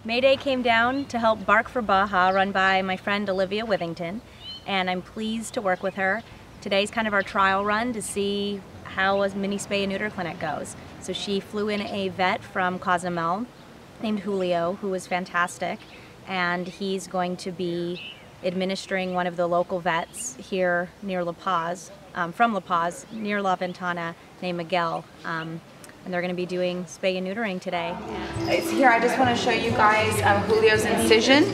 MaeDay came down to help Bark for Baja, run by my friend Olivia Withington, and I'm pleased to work with her. Today's kind of our trial run to see how a mini spay and neuter clinic goes. So she flew in a vet from Cozumel named Julio, who was fantastic, and he's going to be administering one of the local vets here near La Paz, from La Paz, near La Ventana, named Miguel. And they're going to be doing spay and neutering today. It's here. I just want to show you guys Julio's incision.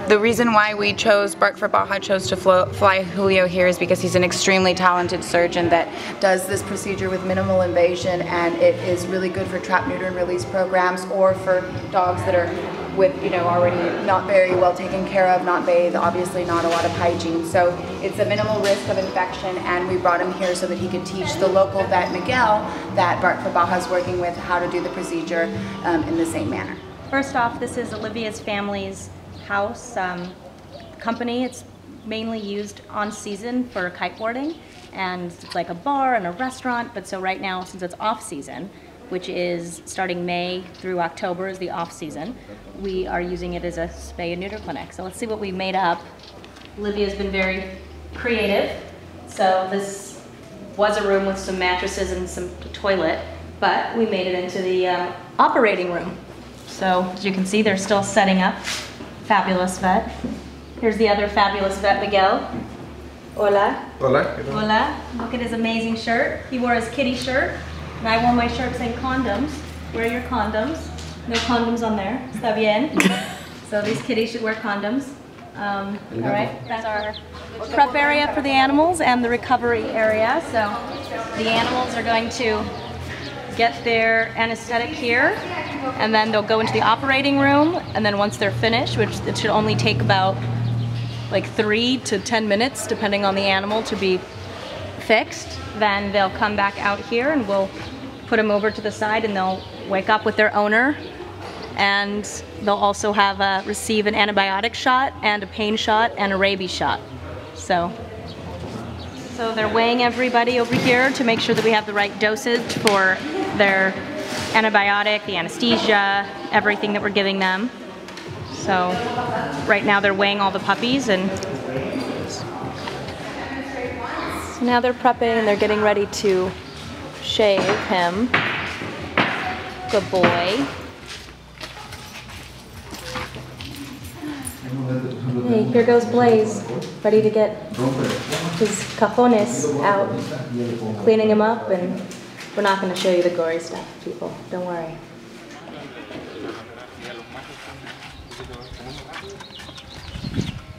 The reason why we chose Bark for Baja chose to fly Julio here is because he's an extremely talented surgeon that does this procedure with minimal invasion, and it is really good for trap, neuter, and release programs, or for dogs that are with, already not very well taken care of, not bathed, obviously not a lot of hygiene. So it's a minimal risk of infection, and we brought him here so that he could teach the local vet, Miguel, that Bark for Baja is working with, how to do the procedure in the same manner. First off, this is Olivia's family's house company. It's mainly used on season for kiteboarding, and it's like a bar and a restaurant, but so right now, since it's off season, which is starting May through October is the off season, we are using it as a spay and neuter clinic. So let's see what we made up. Olivia's been very creative. So this was a room with some mattresses and some toilet, but we made it into the operating room. So as you can see, they're still setting up. Fabulous vet. Here's the other fabulous vet, Miguel. Hola. Hola. Hola. Look at his amazing shirt. He wore his kitty shirt. And I wore my shirt saying condoms. Wear your condoms. No condoms on there. Está bien. So these kitties should wear condoms. All right, that's our prep area for the animals and the recovery area. So the animals are going to get their anesthetic here, and then they'll go into the operating room, and then once they're finished, which it should only take about like 3 to 10 minutes depending on the animal to be fixed, then they'll come back out here and we'll put them over to the side, and they'll wake up with their owner, and they'll also have receive an antibiotic shot and a pain shot and a rabies shot. So they're weighing everybody over here to make sure that we have the right dosage for their antibiotic, the anesthesia, everything that we're giving them. So right now they're weighing all the puppies, and so now they're prepping and they're getting ready to shave him. Good boy. Hey, here goes Blaze, ready to get his cajones out, cleaning him up, and we're not going to show you the gory stuff, people. Don't worry.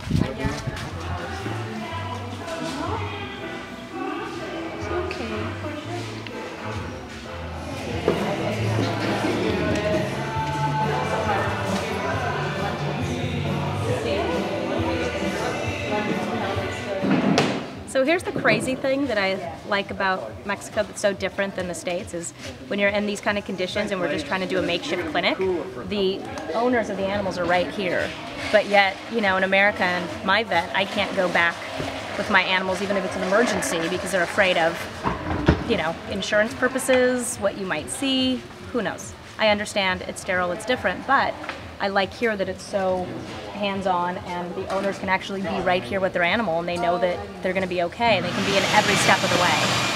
It's okay. So here's the crazy thing that I like about Mexico that's so different than the States is when you're in these kind of conditions and we're just trying to do a makeshift clinic, the owners of the animals are right here. But yet, in America and my vet, I can't go back with my animals even if it's an emergency because they're afraid of, insurance purposes, what you might see, who knows. I understand it's sterile, it's different, but I like here that it's so hands-on and the owners can actually be right here with their animal and they know that they're going to be okay and they can be in every step of the way.